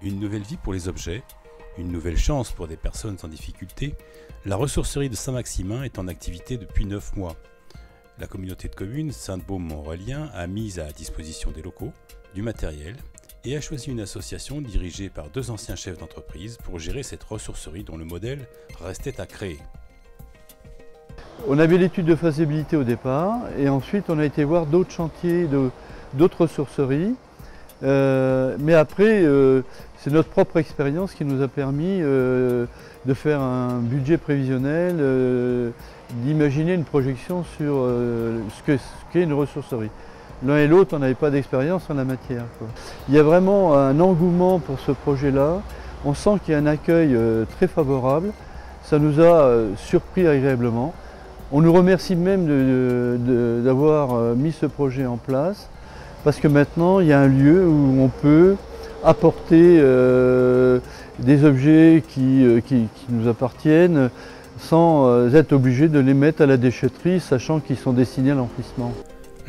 Une nouvelle vie pour les objets, une nouvelle chance pour des personnes en difficulté, la ressourcerie de Saint-Maximin est en activité depuis 9 mois. La communauté de communes Sainte-Baume-Mont-Aurélien a mis à disposition des locaux, du matériel et a choisi une association dirigée par 2 anciens chefs d'entreprise pour gérer cette ressourcerie dont le modèle restait à créer. On avait l'étude de faisabilité au départ et ensuite on a été voir d'autres chantiers, d'autres ressourceries. Mais après, c'est notre propre expérience qui nous a permis de faire un budget prévisionnel, d'imaginer une projection sur ce qu'est une ressourcerie. L'un et l'autre, on n'avait pas d'expérience en la matière, quoi. Il y a vraiment un engouement pour ce projet-là. On sent qu'il y a un accueil très favorable. Ça nous a surpris agréablement. On nous remercie même d'avoir mis ce projet en place, parce que maintenant il y a un lieu où on peut apporter des objets qui nous appartiennent sans être obligé de les mettre à la déchetterie, sachant qu'ils sont destinés à l'enfouissement.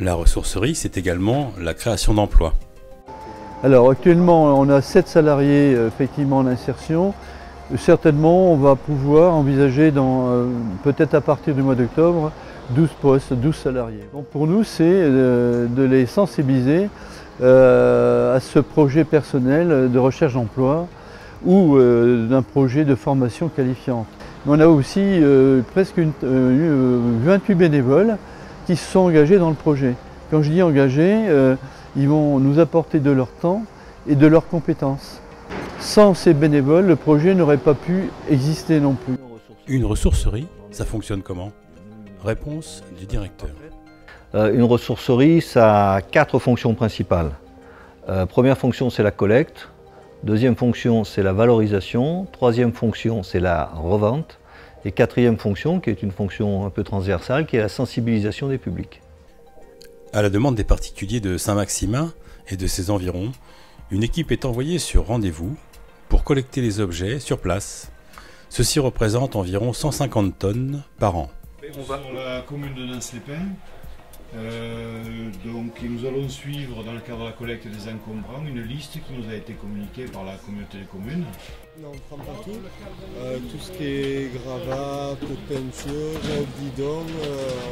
La ressourcerie, c'est également la création d'emplois. Alors actuellement on a 7 salariés effectivement en insertion. Certainement on va pouvoir envisager peut-être à partir du mois d'octobre 12 postes, 12 salariés. Donc pour nous, c'est de les sensibiliser à ce projet personnel de recherche d'emploi ou d'un projet de formation qualifiante. On a aussi presque 28 bénévoles qui se sont engagés dans le projet. Quand je dis engagés, ils vont nous apporter de leur temps et de leurs compétences. Sans ces bénévoles, le projet n'aurait pas pu exister non plus. Une ressourcerie, ça fonctionne comment ? Réponse du directeur. Une ressourcerie, ça a 4 fonctions principales. Première fonction, c'est la collecte. Deuxième fonction, c'est la valorisation. Troisième fonction, c'est la revente. Et quatrième fonction, qui est une fonction un peu transversale, qui est la sensibilisation des publics. À la demande des particuliers de Saint-Maximin et de ses environs, une équipe est envoyée sur rendez-vous pour collecter les objets sur place. Ceci représente environ 150 tonnes par an. On va sur la commune de Nance-les-Pins. Donc nous allons suivre dans le cadre de la collecte des encombrants une liste qui nous a été communiquée par la communauté des communes. On prend pas tout. Tout ce qui est gravat, pot de peinture, bidon,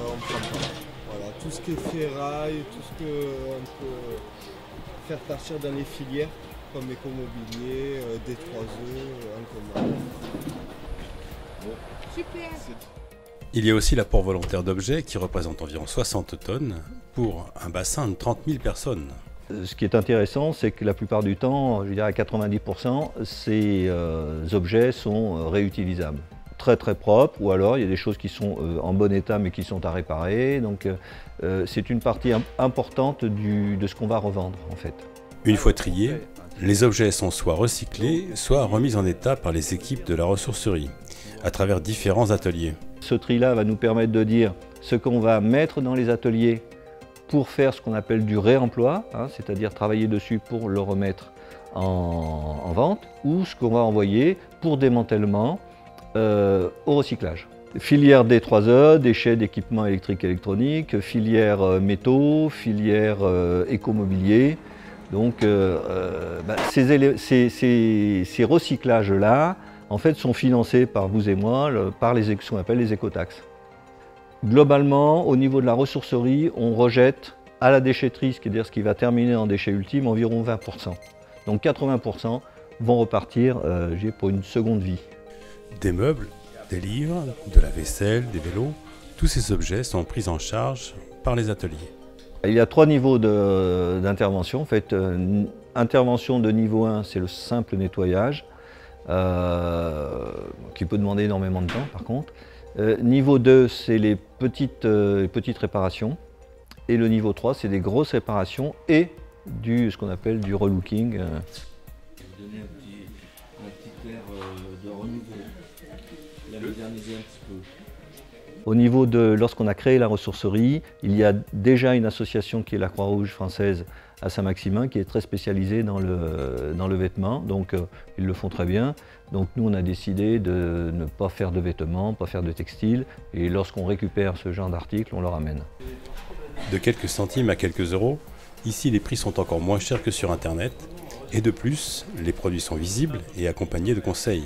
on prend pas. Voilà, tout ce qui est ferraille, tout ce qu'on peut faire partir dans les filières comme écomobilier, D3E, encombrants. Bon. Super. Il y a aussi l'apport volontaire d'objets qui représente environ 60 tonnes pour un bassin de 30 000 personnes. Ce qui est intéressant, c'est que la plupart du temps, je dirais à 90%, ces objets sont réutilisables. Très très propres, ou alors il y a des choses qui sont en bon état mais qui sont à réparer. Donc c'est une partie importante de ce qu'on va revendre en fait. Une fois triés, les objets sont soit recyclés, soit remis en état par les équipes de la ressourcerie, à travers différents ateliers. Ce tri-là va nous permettre de dire ce qu'on va mettre dans les ateliers pour faire ce qu'on appelle du réemploi, hein, c'est-à-dire travailler dessus pour le remettre en vente, ou ce qu'on va envoyer pour démantèlement au recyclage. Filière D3E, déchets d'équipements électriques et électroniques, filière métaux, filière écomobilier. Donc ces recyclages-là, en fait, sont financés par vous et moi, par ce qu'on appelle les écotaxes. Globalement, au niveau de la ressourcerie, on rejette à la déchetterie, c'est-à-dire ce qui va terminer en déchet ultime, environ 20%. Donc 80% vont repartir pour une seconde vie. Des meubles, des livres, de la vaisselle, des vélos, tous ces objets sont pris en charge par les ateliers. Il y a 3 niveaux d'intervention. En fait, intervention de niveau 1, c'est le simple nettoyage. Qui peut demander énormément de temps par contre. Niveau 2, c'est les petites réparations. Et le niveau 3, c'est des grosses réparations et ce qu'on appelle du relooking. Vous donnez un petit air de renouveau, la moderniser un petit peu. Au niveau lorsqu'on a créé la ressourcerie, il y a déjà une association qui est la Croix-Rouge française à Saint-Maximin qui est très spécialisée dans le vêtement, donc ils le font très bien. Donc nous on a décidé de ne pas faire de vêtements, pas faire de textiles, et lorsqu'on récupère ce genre d'articles, on le ramène. De quelques centimes à quelques euros, ici les prix sont encore moins chers que sur internet Et de plus, les produits sont visibles et accompagnés de conseils.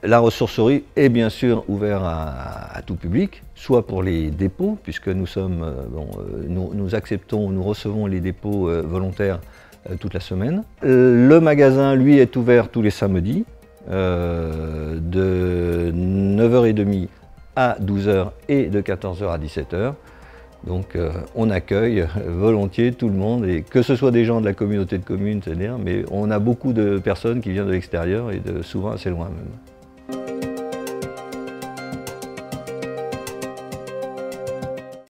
La ressourcerie est bien sûr ouverte à tout public, soit pour les dépôts, puisque nous acceptons, nous recevons les dépôts volontaires toute la semaine. Le magasin, lui, est ouvert tous les samedis, de 9h30 à 12h et de 14h à 17h. Donc on accueille volontiers tout le monde, et que ce soit des gens de la communauté de communes, c'est-à-dire, mais on a beaucoup de personnes qui viennent de l'extérieur et souvent assez loin même.